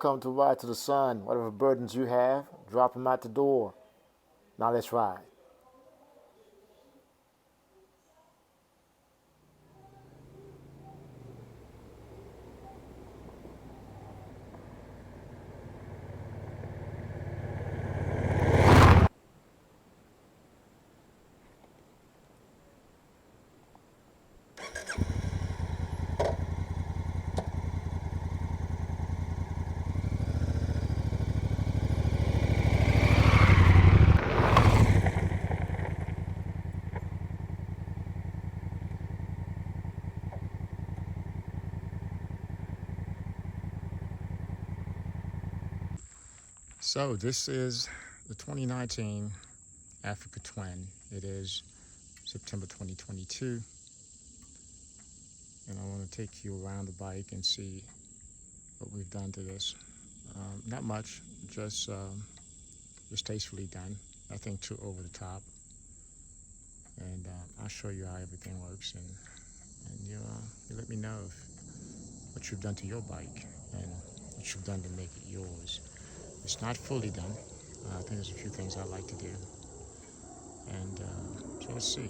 Welcome to Ride to the Sun. Whatever burdens you have, drop them out the door. Now let's ride. So this is the 2019 Africa Twin. It is September 2022, and I want to take you around the bike and see what we've done to this. Not much, just tastefully done. Nothing too over the top, and I'll show you how everything works, and you let me know what you've done to your bike and what you've done to make it yours. It's not fully done. I think there's a few things I'd like to do. And so let's see.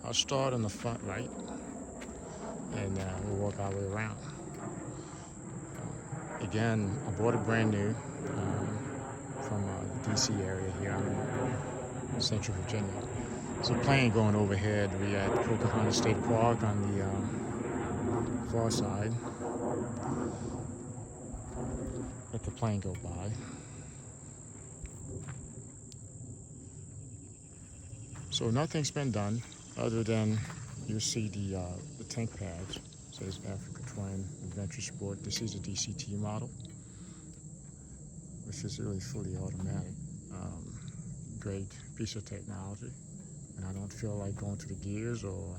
I'll start on the front right, and we'll walk our way around. Again, I bought it brand new from the DC area here. I'm in Central Virginia. There's a plane going overhead. We're at Pocahontas State Park on the far side. Let the plane go by. So nothing's been done other than you'll see the tank pads. It says Africa Twin Adventure Sport. This is a DCT model, which is really fully automatic. Great piece of technology, and I don't feel like going to the gears or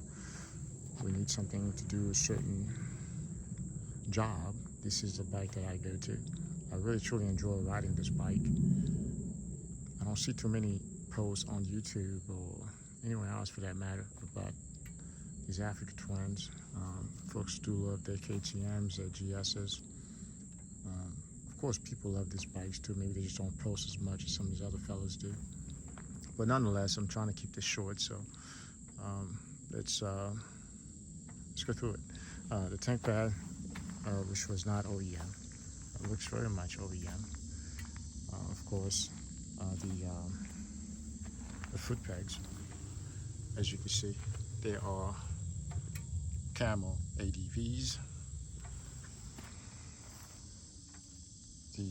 we need something to do a certain job. This is the bike that I go to. I really truly enjoy riding this bike. I don't see too many posts on YouTube or anywhere else for that matter about these Africa Twins. Folks do love their KTMs, their GSs. Of course, people love these bikes too. Maybe they just don't post as much as some of these other fellas do. But nonetheless, I'm trying to keep this short, so let's go through it. The tank pad, which was not OEM. It looks very much OEM. Of course, the foot pegs, as you can see, they are camo ADVs. The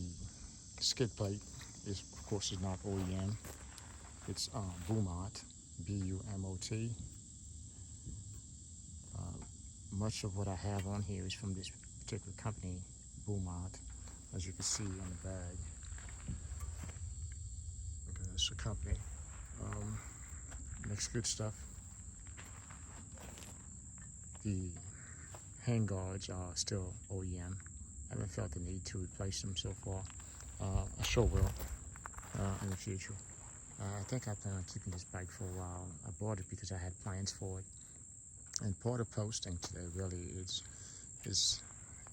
skid plate of course, is not OEM. It's Bumot, B-U-M-O-T. Much of what I have on here is from this particular company, Bumot, as you can see on the bag. Okay, that's the company. Makes good stuff. The hand guards are still OEM. I haven't felt the need to replace them so far. I sure will in the future. I think I plan on keeping this bike for a while. I bought it because I had plans for it. And part of posting today really is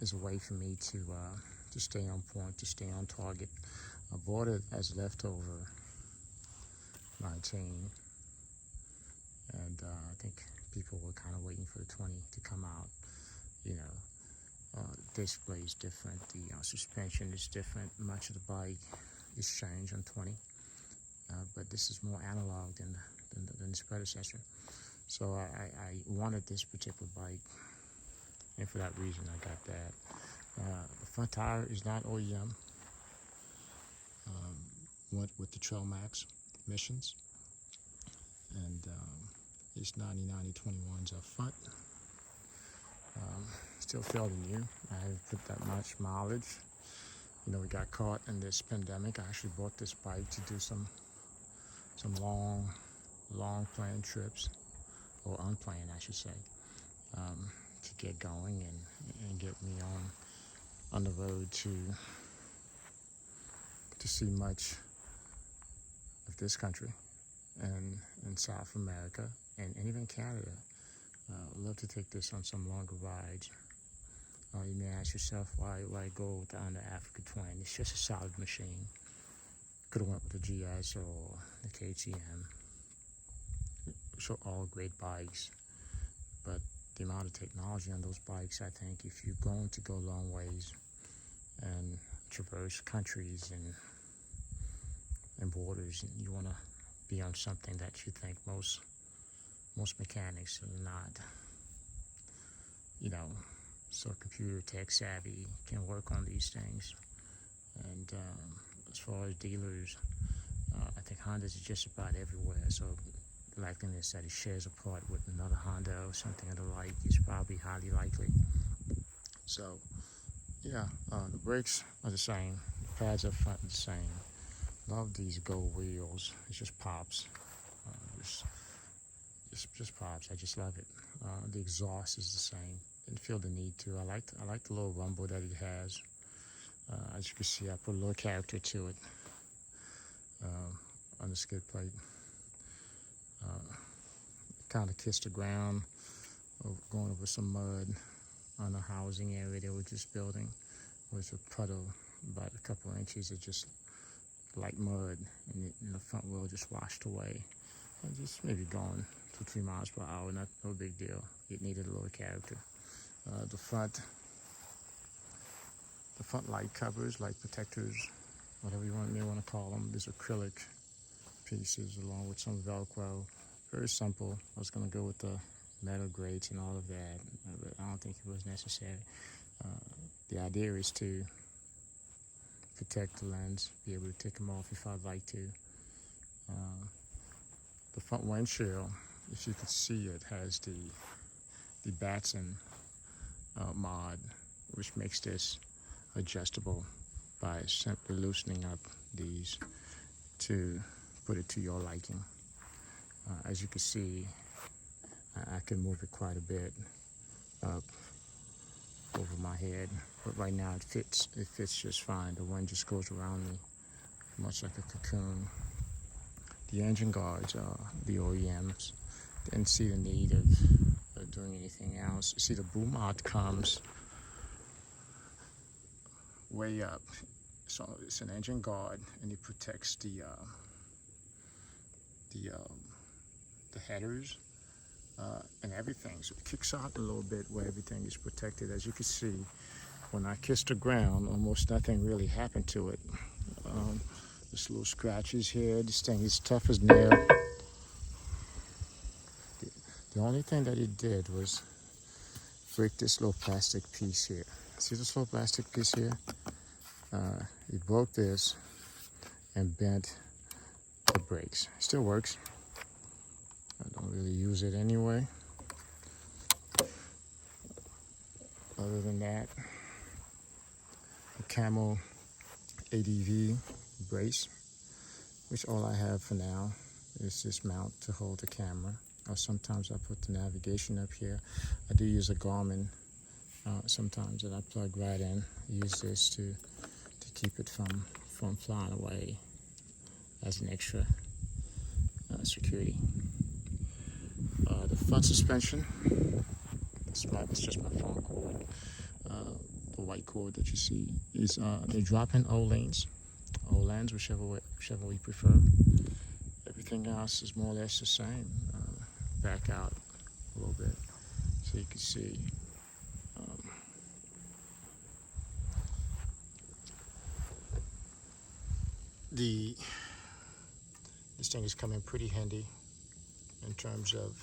a way for me to stay on point, to stay on target. I bought it as leftover 19, and I think people were kind of waiting for the 20 to come out. You know, the display is different, the suspension is different. Much of the bike is changed on 20, but this is more analog than its predecessor. So I wanted this particular bike, and for that reason I got that. The front tire is not OEM. Went with the Trail Max Missions, and it's 90-90-21s up front. Still fairly new. I haven't put that much mileage. You know, we got caught in this pandemic. I actually bought this bike to do some long planned trips, or unplanned, I should say, to get going and get me on the road to see much of this country and in South America and even Canada. I'd love to take this on some longer rides. You may ask yourself, why go down the Africa Twin? It's just a solid machine. Could have went with the GS or the KTM. So all great bikes, but the amount of technology on those bikes, I think if you're going to go long ways and traverse countries and borders, you want to be on something that you think most mechanics are not, so computer tech savvy can work on these things. And as far as dealers, I think Hondas is just about everywhere, so the likeliness that it shares a part with another Honda or something of the like is probably highly likely. So yeah, the brakes are the same, the pads up front are the same. Love these gold wheels. It just pops. Just pops. I just love it. The exhaust is the same. Didn't feel the need to. I like the little rumble that it has. As you can see, I put a little character to it on the skid plate. Kind of kissed the ground, going over some mud on the housing area they were just building. It was a puddle about a couple of inches of just light mud, and the front wheel just washed away. And just maybe going 2-3 miles per hour, no big deal. It needed a little character. The front light covers, light protectors, whatever you may want to call them. There's acrylic pieces along with some Velcro. Very simple. I was going to go with the metal grates and all of that, but I don't think it was necessary. The idea is to protect the lens, be able to take them off if I'd like to. The front windshield, if you could see it, has the Batson mod, which makes this adjustable by simply loosening up these to put it to your liking. As you can see, I can move it quite a bit up over my head, but right now it fits just fine. The wind just goes around me, much like a cocoon. The engine guards are the OEMs. Didn't see the need of doing anything else. You see the boom out comes way up, so it's an engine guard, and it protects the headers and everything. So it kicks out a little bit where everything is protected. As you can see, when I kissed the ground, almost nothing really happened to it. Just little scratches here. This thing is tough as nail. The only thing that it did was break this little plastic piece here. See this little plastic piece here? It broke this and bent the brakes. Still works. I don't really use it anyway. Other than that, the Camel ADV brace, which all I have for now is this mount to hold the camera. Or sometimes I put the navigation up here. I do use a Garmin sometimes that I plug right in. Use this to keep it from flying away as an extra security. The front suspension, it's just my phone cord. The white cord that you see is they drop in O-lanes, whichever we prefer. Everything else is more or less the same. Back out a little bit so you can see. This thing is coming pretty handy in terms of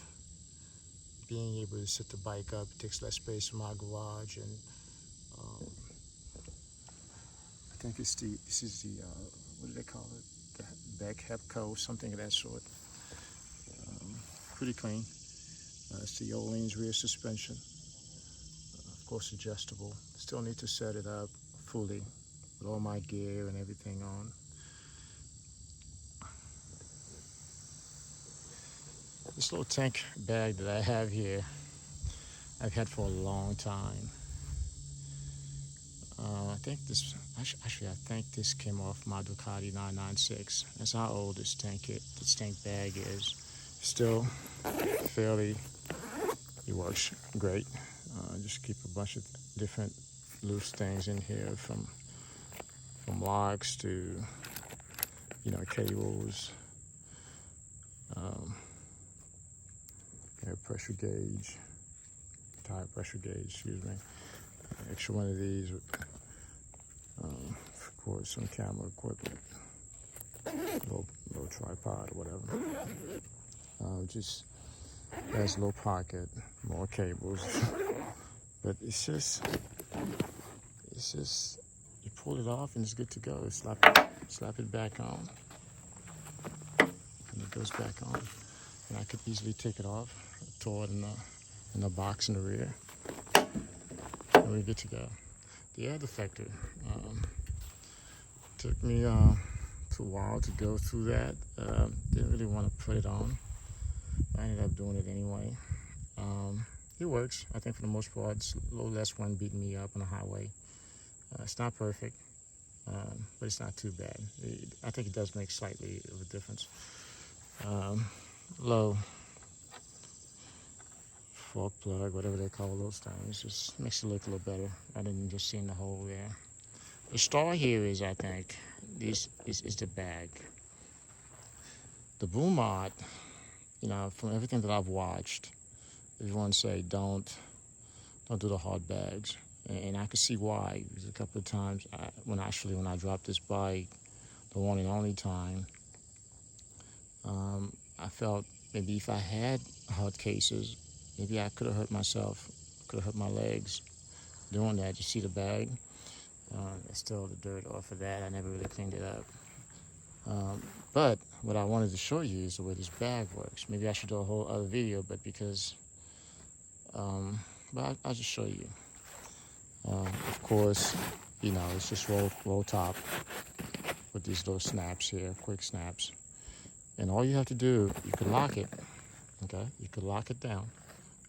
being able to set the bike up. It takes less space in my garage, and I think this is the what do they call it? The Beck Hepco, something of that sort. Pretty clean. It's the Yolene's rear suspension. Of course, adjustable. Still need to set it up fully with all my gear and everything on. This little tank bag that I have here, I've had for a long time. I think this came off my Ducati 996. That's how old this tank bag is. Still fairly, it works great. Just keep a bunch of different loose things in here, from locks to, cables, air pressure gauge, tire pressure gauge, excuse me. Extra one of these, of course, some camera equipment, little tripod or whatever. Just has a little pocket, more cables, but it's just you pull it off and it's good to go. Slap it back on, and it goes back on. And I could easily take it off, throw it in the box in the rear, and we're good to go. The air deflector took me a while to go through that. Didn't really want to put it on. I ended up doing it anyway. It works. I think for the most part, it's a little less wind beating me up on the highway. It's not perfect, but it's not too bad. I think it does make slightly of a difference. Low fork plug, whatever they call those things, just makes it look a little better rather than just seeing the hole there. The star here is, I think, this is the bag. The boom mod, from everything that I've watched, everyone say don't do the hard bags, and I could see why. Because a couple of times when I dropped this bike, the one and only time, I felt maybe if I had hard cases, maybe I could have hurt myself, could have hurt my legs doing that. You see the bag? There's still the dirt off of that. I never really cleaned it up. But what I wanted to show you is the way this bag works. Maybe I should do a whole other video, but because, but I'll just show you. Of course, it's just roll top with these little snaps here, quick snaps. And all you have to do, you can lock it, okay? You can lock it down.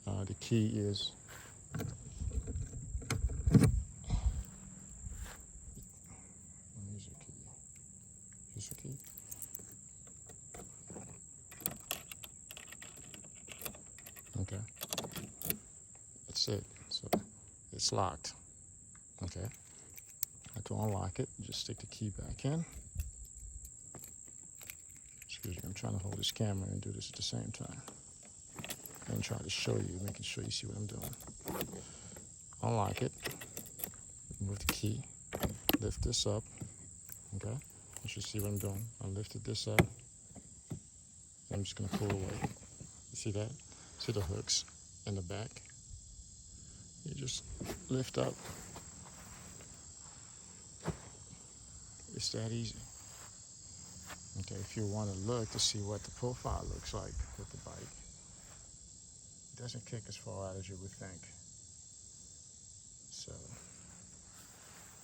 The key is, here's the key. Okay, that's it. So it's locked. Okay, I have to unlock it. Just stick the key back in. Excuse me, I'm trying to hold this camera and do this at the same time. And try to show you, making sure you see what I'm doing. Unlock it. Remove the key. Lift this up. Okay, you should see what I'm doing. I lifted this up. I'm just gonna pull away. You see that? See the hooks in the back? You just lift up. It's that easy. Okay, if you want to look to see what the profile looks like with the bike, it doesn't kick as far out as you would think. So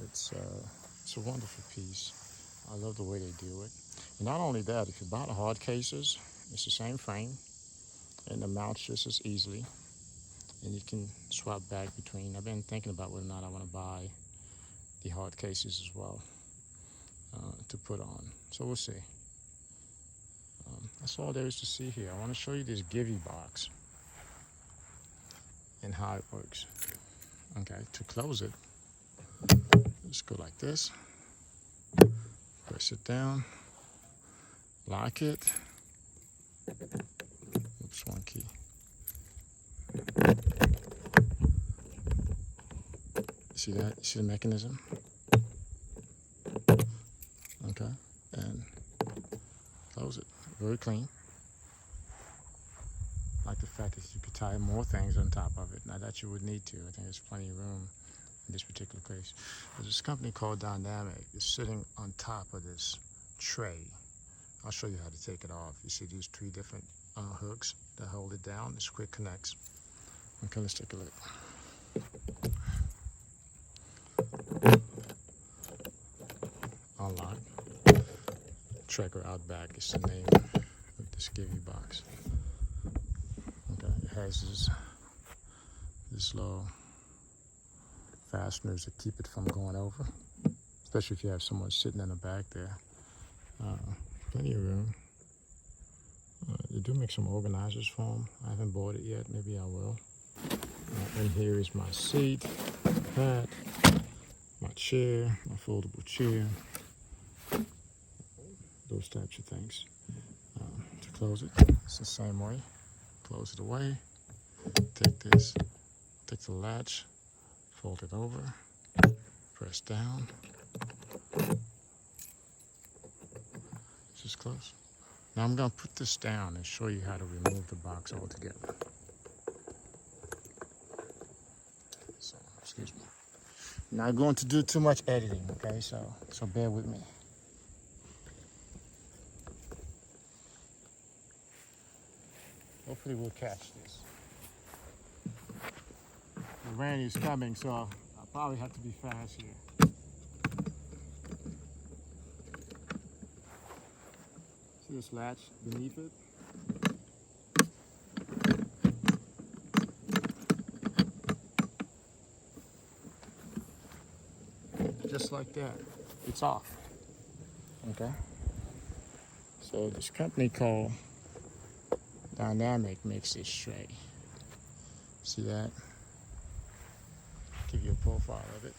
it's a wonderful piece. I love the way they do it. And not only that, if you buy the hard cases, it's the same frame, and the mounts just as easily, and you can swap back between. I've been thinking about whether or not I want to buy the hard cases as well to put on. So we'll see. That's all there is to see here. I want to show you this Givey box and how it works. Okay, to close it, just go like this, press it down, lock it. Oops, one key. See that? See the mechanism? Okay, and close it. Very clean. I like the fact that you could tie more things on top of it. Now that you would need to. I think there's plenty of room in this particular case. There's this company called Dynamic. It's sitting on top of this tray. I'll show you how to take it off. You see these three different hooks that hold it down. This quick connects. Okay, let's take a look. Unlock. Tracker out back is the name of this Givey box. Okay, it has this little fasteners that keep it from going over, especially if you have someone sitting in the back there. Plenty of room. They do make some organizers for them. I haven't bought it yet. Maybe I will. And here is my seat, pad, my chair, my foldable chair, those types of things. To close it, it's the same way. Close it away. Take this, take the latch, fold it over, press down. Just close. Now I'm going to put this down and show you how to remove the box altogether. So, excuse me. Not going to do too much editing, okay? So bear with me. Hopefully we'll catch this. The rain is coming, so I'll probably have to be fast here. See this latch beneath it? Just like that, it's off. Okay. So this company called Dynamic makes this tray. See that? Give you a profile of it.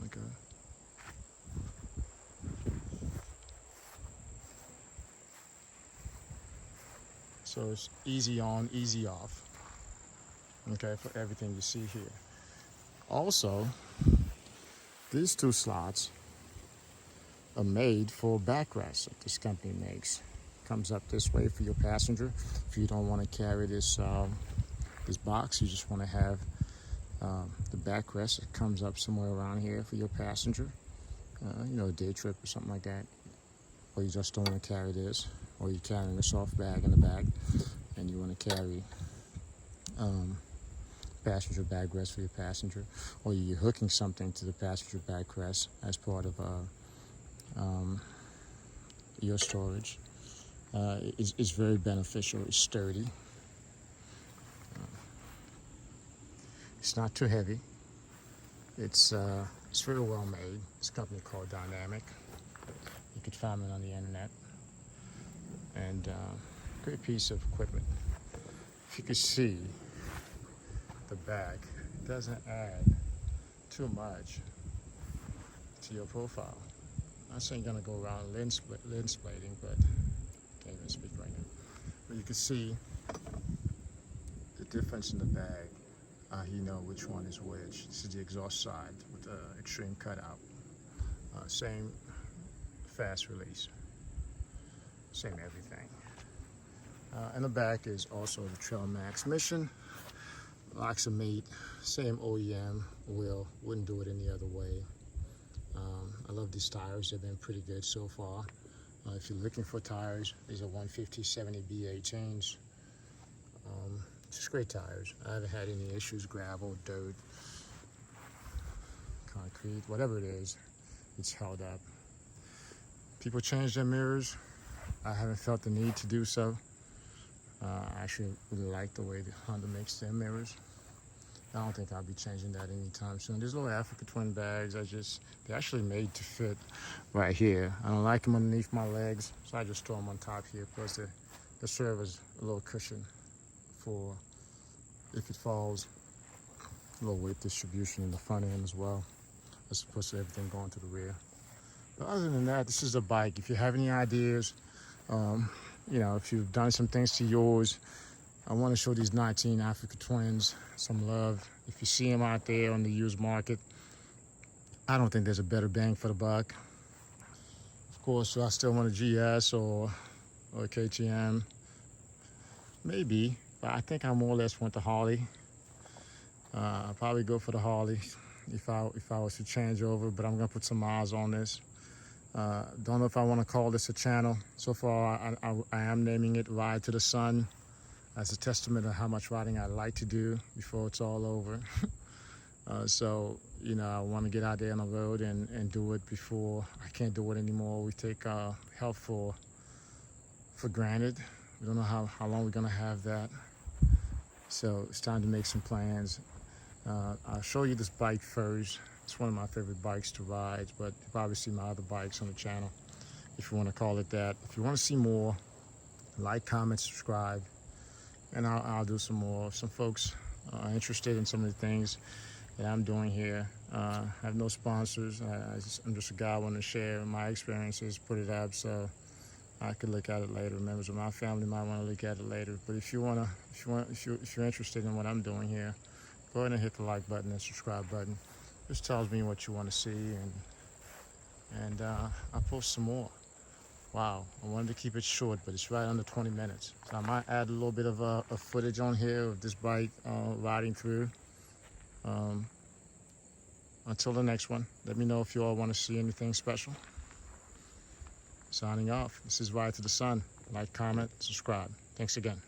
Okay. So it's easy on, easy off. Okay, for everything you see here. Also, these two slots are made for backrest that this company makes. Comes up this way for your passenger. If you don't want to carry this this box, you just want to have the backrest. It comes up somewhere around here for your passenger. You know, a day trip or something like that. Or you just don't want to carry this, or you're carrying a soft bag in the back, and you want to carry passenger backrest for your passenger, or you're hooking something to the passenger backrest as part of your storage. It's very beneficial. It's sturdy. It's not too heavy. It's very well made. It's a company called Dynamic. You could find it on the internet. And great piece of equipment. If you could see the back, it doesn't add too much to your profile. I'm not saying gonna go around lens plating, but can't even speak right now. But you can see the difference in the bag. You know which one is which. This is the exhaust side with the extreme cutout. Same fast release. Same everything. And the back is also the Trail Max Mission. Locks are made, same OEM wheel, wouldn't do it any other way. I love these tires, they've been pretty good so far. If you're looking for tires, these are 150/70 B18s. Just great tires. I haven't had any issues, gravel, dirt, concrete, whatever it is, it's held up. People change their mirrors. I haven't felt the need to do so. I actually really like the way the Honda makes their mirrors. I don't think I'll be changing that anytime soon. These little Africa Twin bags, they're actually made to fit right here. I don't like them underneath my legs, so I just throw them on top here. Plus, they serve as a little cushion for if it falls, a little weight distribution in the front end as well, as opposed to everything going to the rear. But other than that, this is a bike. If you have any ideas, you know, if you've done some things to yours, I want to show these 19 Africa Twins some love. If you see them out there on the used market, I don't think there's a better bang for the buck. Of course, I still want a GS or a KTM, maybe, but I think I more or less want the Harley. I'll probably go for the Harley if I was to change over, but I'm gonna put some miles on this. Don't know if I want to call this a channel. So far, I am naming it Ride to the Sun, as a testament of how much riding I like to do before it's all over. So, you know, I want to get out there on the road and do it before I can't do it anymore. We take health for granted. We don't know how long we're going to have that. So it's time to make some plans. I'll show you this bike first. It's one of my favorite bikes to ride, but you probably see my other bikes on the channel, if you want to call it that. If you want to see more, like, comment, subscribe, and I'll do some more. Some folks are interested in some of the things that I'm doing here. I have no sponsors. I'm just a guy wanting to share my experiences, put it up so I could look at it later. Members of my family might want to look at it later. But if you're interested in what I'm doing here, go ahead and hit the like button and subscribe button. This tells me what you want to see, and I'll post some more. Wow, I wanted to keep it short, but it's right under 20 minutes. So I might add a little bit of footage on here of this bike riding through. Until the next one, let me know if you all want to see anything special. Signing off. This is Ride to the Sun. Like, comment, subscribe. Thanks again.